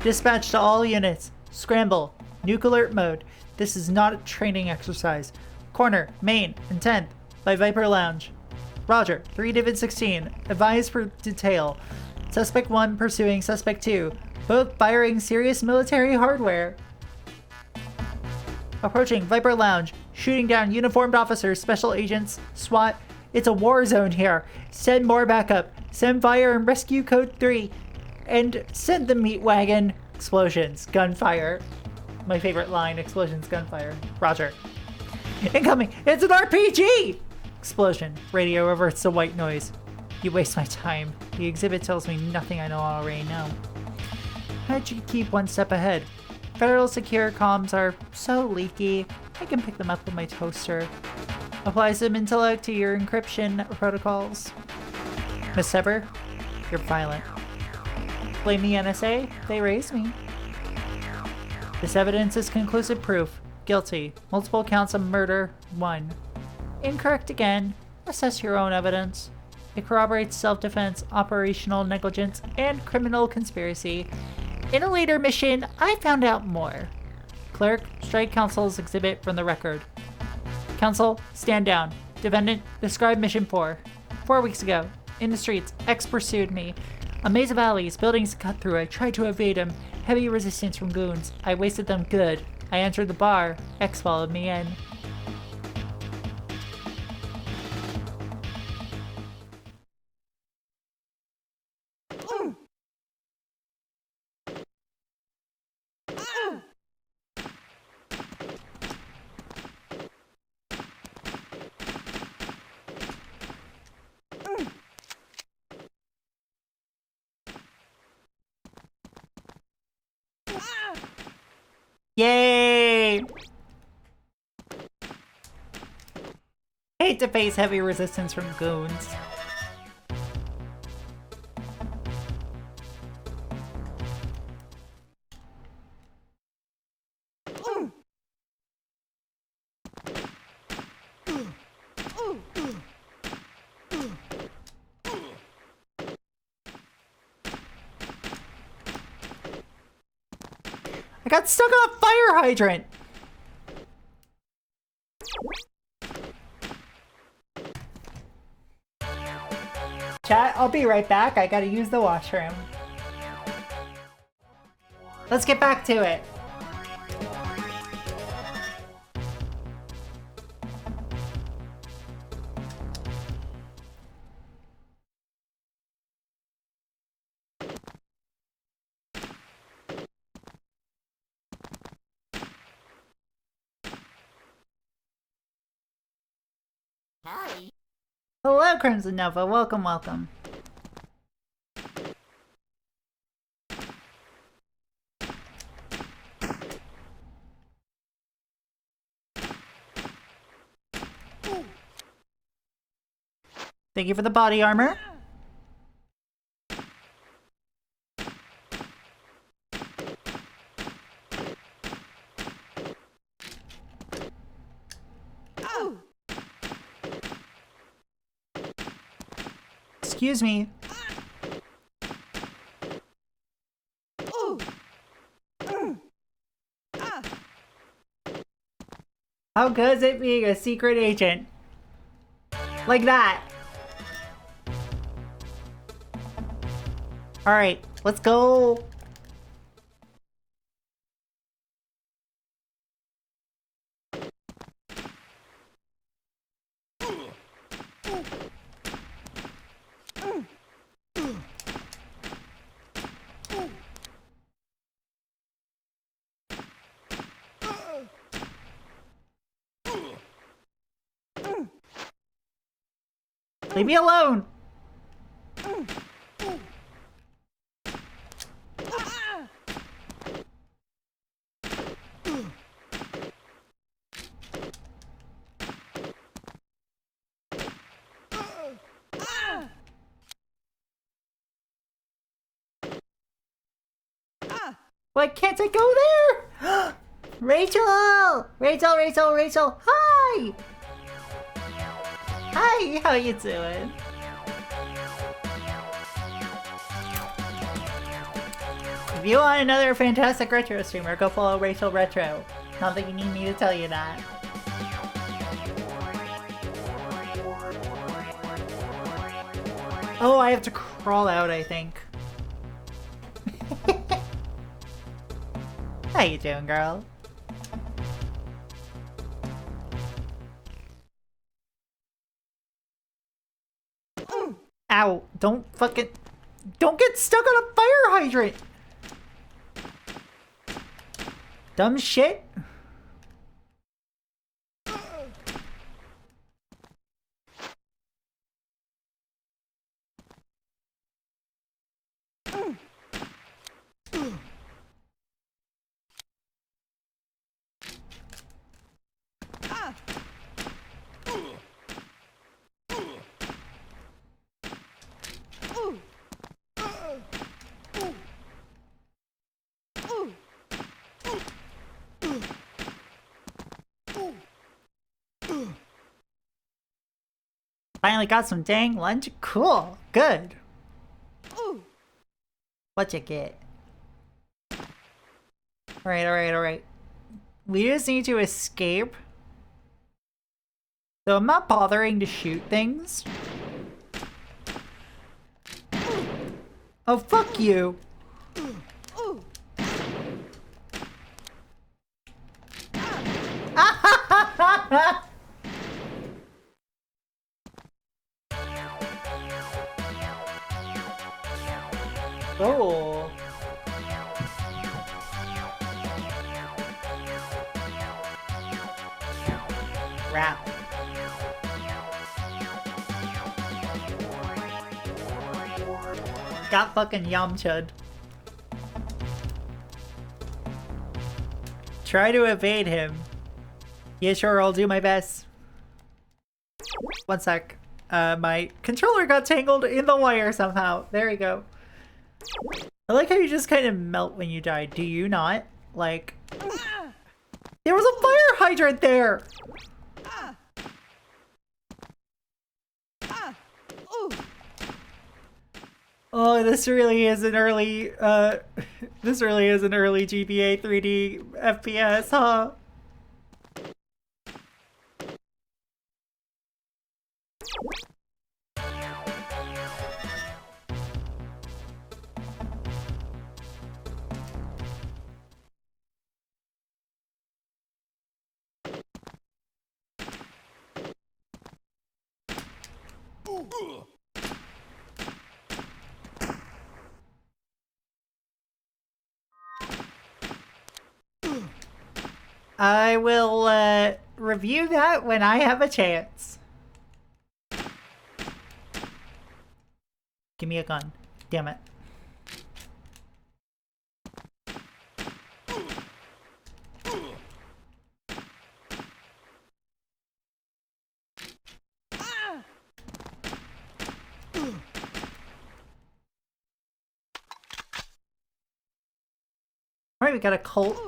Dispatch to all units. Scramble. Nuke alert mode. This is not a training exercise. Corner, Main, and 10th by Viper Lounge. Roger, 3 David 16. Advise for detail. Suspect 1 pursuing Suspect 2. Both firing serious military hardware. Approaching Viper Lounge. Shooting down uniformed officers, special agents, SWAT. It's a war zone here. Send more backup. Send fire and rescue code 3. And send the meat wagon. Explosions. Gunfire. My favorite line. Explosions. Gunfire. Roger. Incoming. It's an RPG! Explosion. Radio reverts to white noise. You waste my time. The exhibit tells me nothing I don't already know. How'd you keep one step ahead? Federal secure comms are so leaky. I can pick them up with my toaster. Apply some intellect to your encryption protocols. Miss Sever, you're violent. Blame the NSA? They raised me. This evidence is conclusive proof. Guilty. Multiple counts of murder. 1. Incorrect again. Assess your own evidence. It corroborates self-defense, operational negligence, and criminal conspiracy. In a later mission, I found out more. Clerk, strike counsel's exhibit from the record. Counsel, stand down. Defendant, describe mission 4. 4 weeks ago, in the streets, Ecks pursued me. A maze of alleys, buildings to cut through. I tried to evade him. Heavy resistance from goons. I wasted them good. I entered the bar. Ecks followed me in. Yay! Hate to face heavy resistance from goons. I got stuck on a fire hydrant! Chat, I'll be right back. I gotta use the washroom. Let's get back to it. Hi. Hello, Crimson Nova. Welcome, welcome. Thank you for the body armor. Excuse me. How goes it being a secret agent? Like that. Alright, let's go. Leave me alone! Why can't I go there? Rachel! Rachel! Hi! Hi, how you doing? If you want another fantastic retro streamer, go follow Rachel Retro. Not that you need me to tell you that. Oh, I have to crawl out, I think. How you doing, girl? Ow, don't get stuck on a fire hydrant! Dumb shit. Finally got some dang lunch. Cool. Good. What you get? Alright. We just need to escape. So I'm not bothering to shoot things. Oh, fuck you. Oh. Crap. Got fucking Yamcha'd. Try to evade him. Yeah, sure, I'll do my best. One sec. My controller got tangled in the wire somehow. There we go. I like how you just kind of melt when you die. Do you not? Like... There was a fire hydrant there! Oh, this really is an early, this really is an early GBA 3D FPS, huh? I will, review that when I have a chance. Give me a gun. Damn it. Alright, we got a Colt.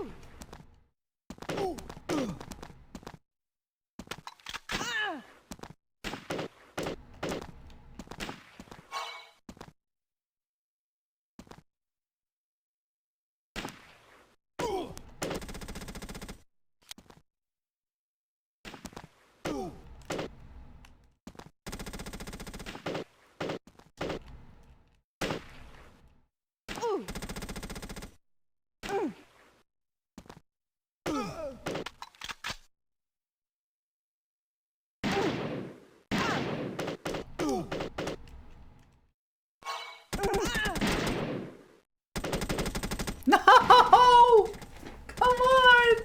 No! Come on!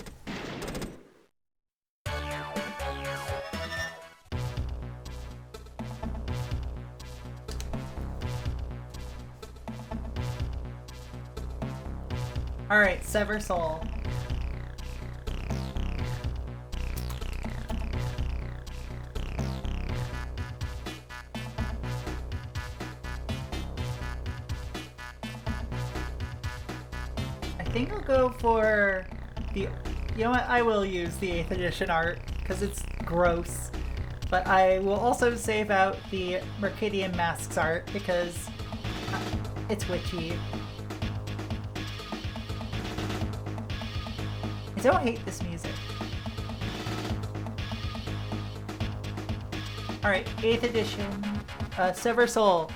Alright, Sever Soul. I think I'll go for the... You know what? I will use the 8th edition art because it's gross. But I will also save out the Mercadian Masks art because it's witchy. I don't hate this music. Alright, 8th edition. Sever Soul.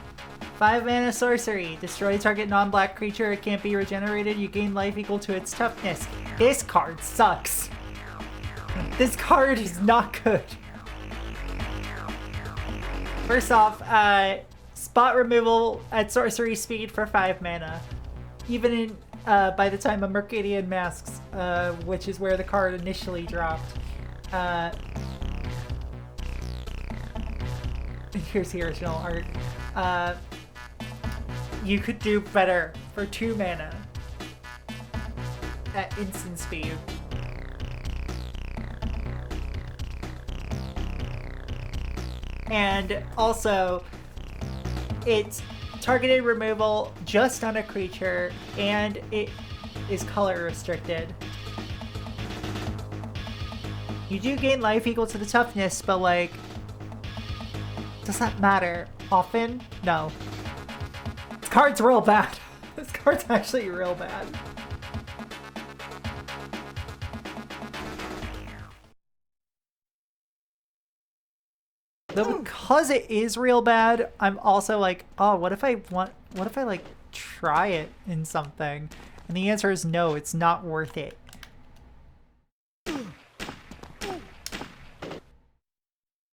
5 mana sorcery. Destroy target non-black creature. It can't be regenerated. You gain life equal to its toughness. This card sucks. This card is not good. First off, spot removal at sorcery speed for 5 mana. Even in by the time of Mercadian Masks, which is where the card initially dropped. Here's the original art. You could do better for 2 mana at instant speed. And also, it's targeted removal just on a creature, and it is color restricted. You do gain life equal to the toughness, but like, does that matter often? No. This card's real bad. This card's actually real bad. Though because it is real bad, I'm also like, oh, what if I like try it in something? And the answer is no, it's not worth it.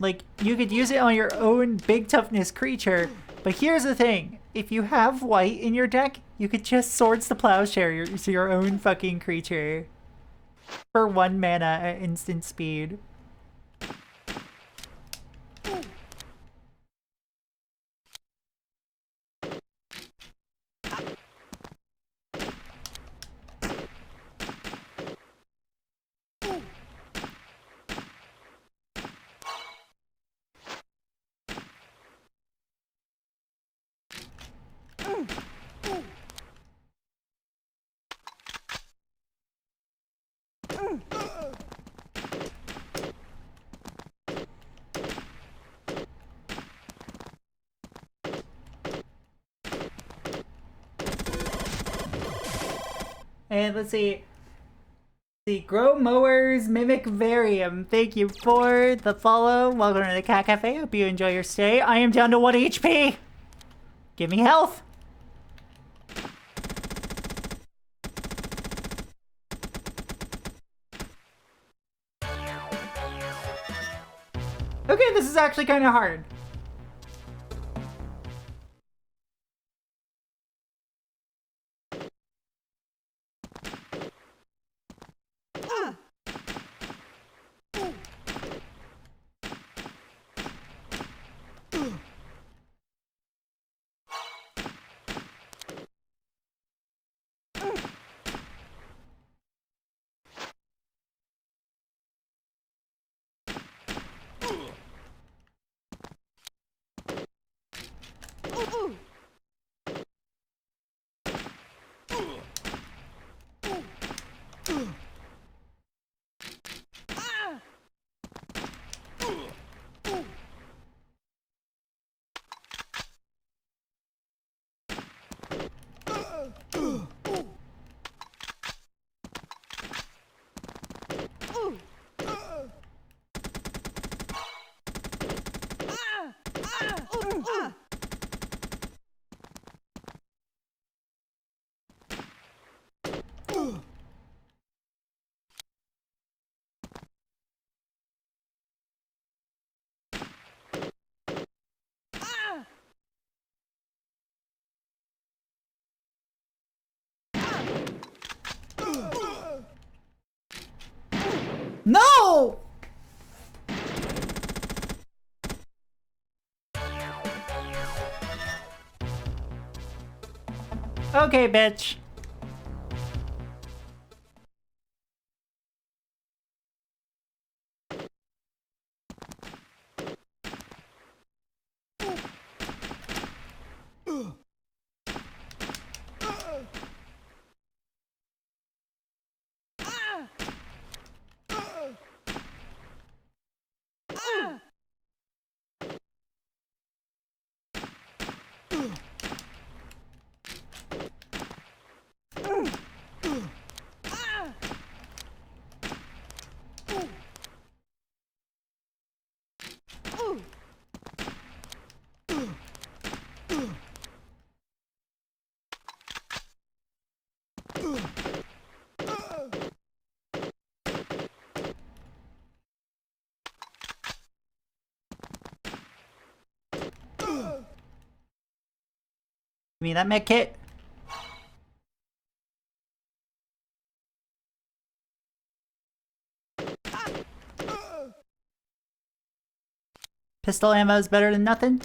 Like, you could use it on your own big toughness creature, but here's the thing. If you have white in your deck, you could just Swords to Plowshare to your own fucking creature for 1 mana at instant speed. And let's see. The Grow Mowers Mimic Varium. Thank you for the follow. Welcome to the Cat Cafe. Hope you enjoy your stay. I am down to 1 HP. Give me health. Okay, this is actually kind of hard. No! Okay, bitch. Give me that med kit. Pistol ammo is better than nothing.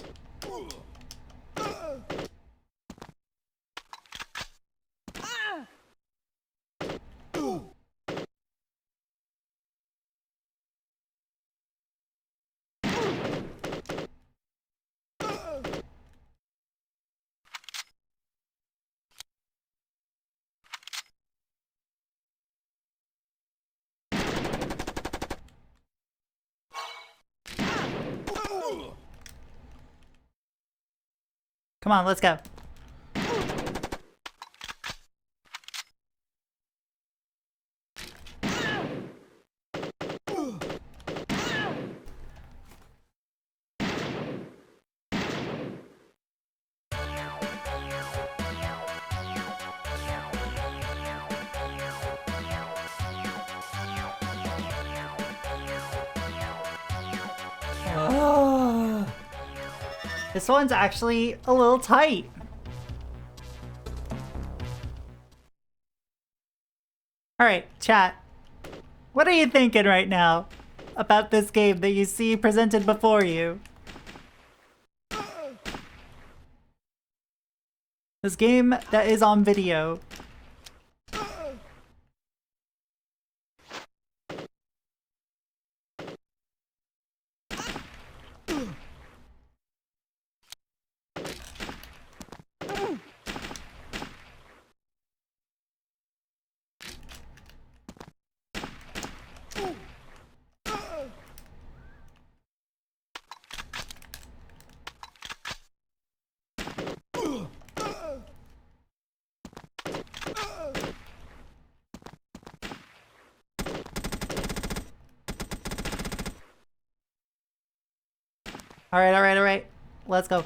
Come on, let's go. Oh. This one's actually a little tight. Alright, chat. What are you thinking right now about this game that you see presented before you? This game that is on video. Alright. Let's go.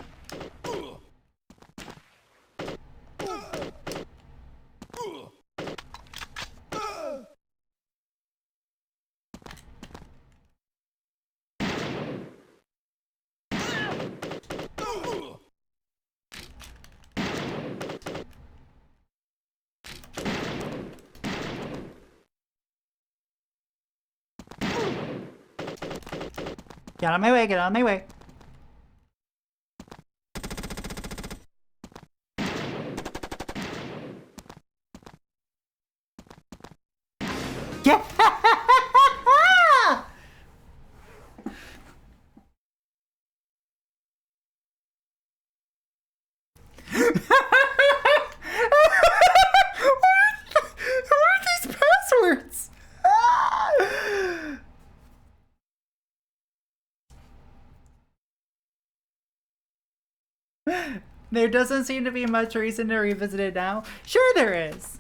Get out of my way, get out of my way. Yeah! What are these passwords? There doesn't seem to be much reason to revisit it now. Sure there is.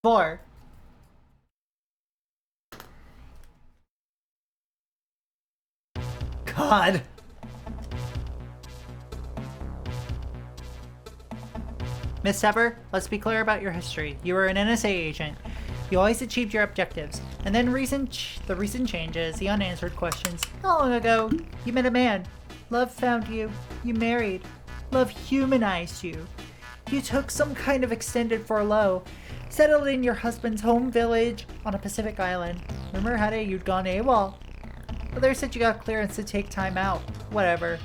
Four. God. Miss Sever, let's be clear about your history. You were an NSA agent. You always achieved your objectives. And then the reason changes, the unanswered questions. How long ago? You met a man. Love found you. You married. Love humanized you. You took some kind of extended furlough. Settled in your husband's home village on a Pacific island. Rumor had it you'd gone AWOL. Others said you got clearance to take time out. Whatever.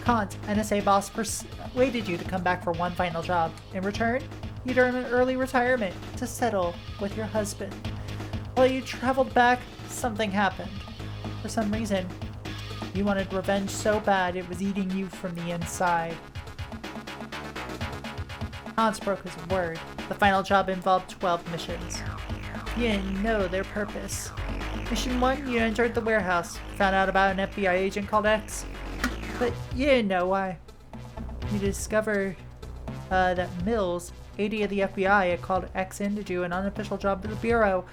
Kant, NSA boss, persuaded you to come back for one final job. In return, you'd earn an early retirement to settle with your husband. While you traveled back, something happened. For some reason, you wanted revenge so bad it was eating you from the inside. Hans broke his word. The final job involved 12 missions. You didn't know their purpose. Mission 1, you entered the warehouse, found out about an FBI agent called Ecks, but you didn't know why. You discovered that Mills, AD of the FBI, had called Ecks in to do an unofficial job at the Bureau,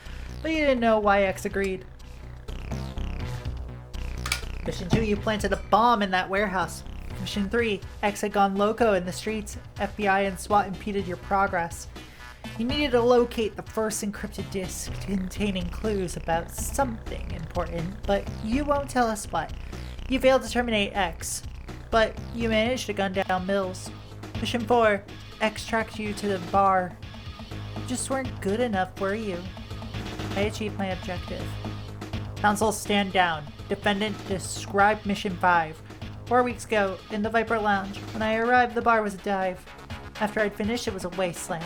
but you didn't know why Ecks agreed. Mission 2, you planted a bomb in that warehouse. Mission 3, Ecks had gone loco in the streets. FBI and SWAT impeded your progress. You needed to locate the first encrypted disk containing clues about something important, but you won't tell us what. You failed to terminate Ecks, but you managed to gun down Mills. Mission 4, Ecks tracked you to the bar. You just weren't good enough, were you? I achieved my objective. Counsel, stand down. Defendant, describe Mission 5. 4 weeks ago, in the Viper Lounge. When I arrived, the bar was a dive. After I'd finished, it was a wasteland.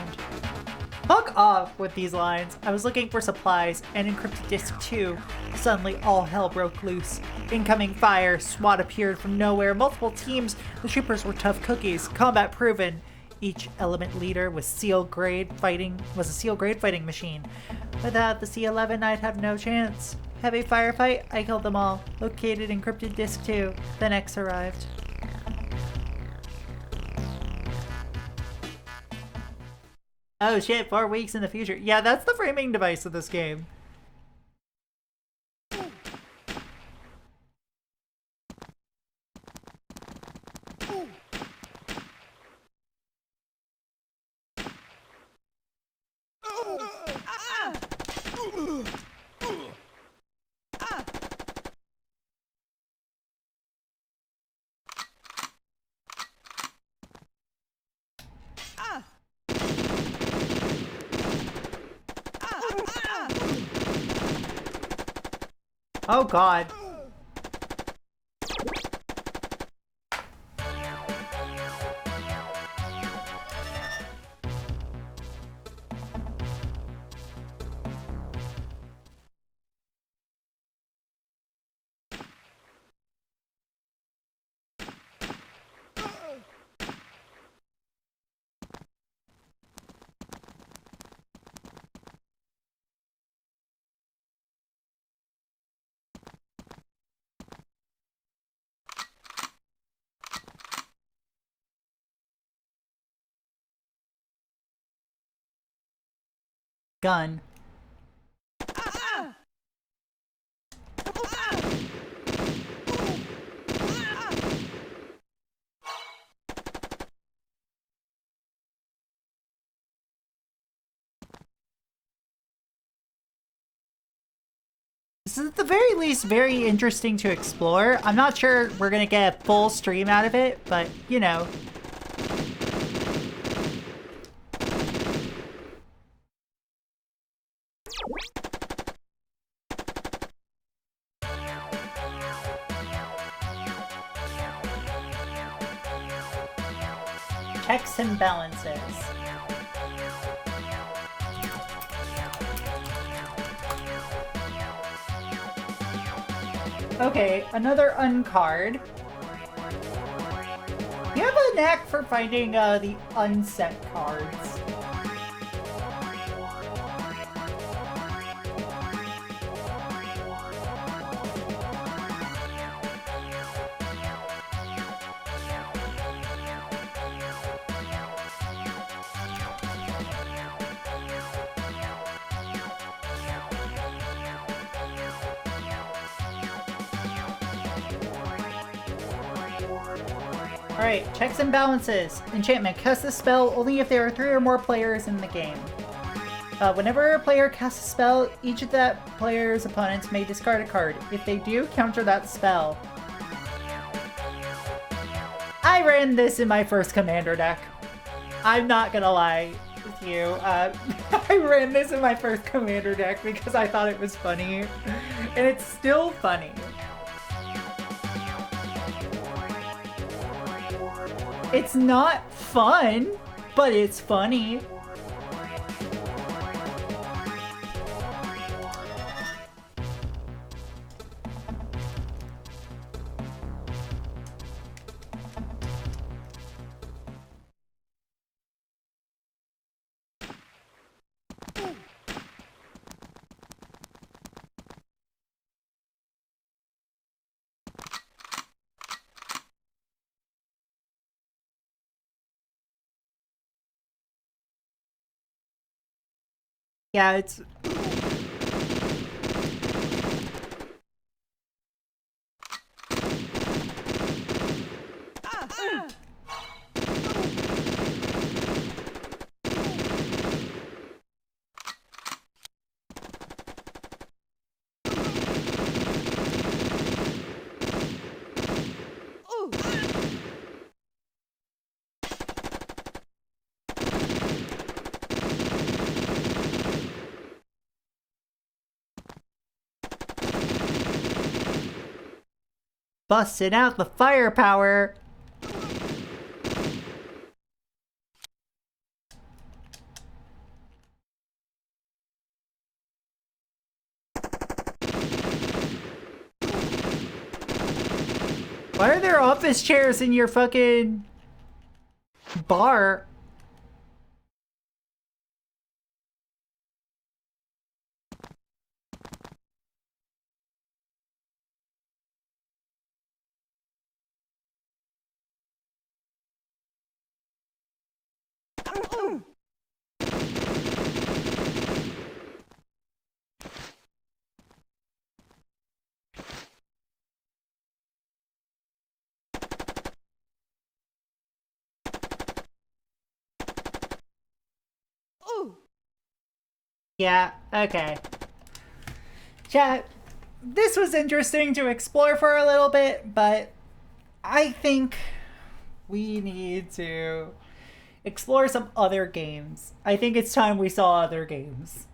Fuck off with these lines. I was looking for supplies and encrypted disk 2. Suddenly, all hell broke loose. Incoming fire, SWAT appeared from nowhere, multiple teams. The troopers were tough cookies, combat proven. Each element leader was a SEAL grade fighting machine. Without the C-11, I'd have no chance. Heavy firefight, I killed them all. Located encrypted disk 2. Then Ecks arrived. Oh shit, 4 weeks in the future. Yeah, that's the framing device of this game. Oh god. Gun. This is at the very least very interesting to explore. I'm not sure we're gonna get a full stream out of it, but you know. Checks and balances. Okay, another uncard. You have a knack for finding the unset cards. Alright, checks and balances. Enchantment. Cast this spell only if there are 3 or more players in the game. Whenever a player casts a spell, each of that player's opponents may discard a card. If they do, counter that spell. I ran this in my first commander deck. I'm not gonna lie with you. I ran this in my first commander deck because I thought it was funny. And it's still funny. It's not fun, but it's funny. Yeah, it's... busting out the firepower. Why are there office chairs in your fucking bar? Yeah, okay. Chat, this was interesting to explore for a little bit, but I think we need to explore some other games. I think it's time we saw other games.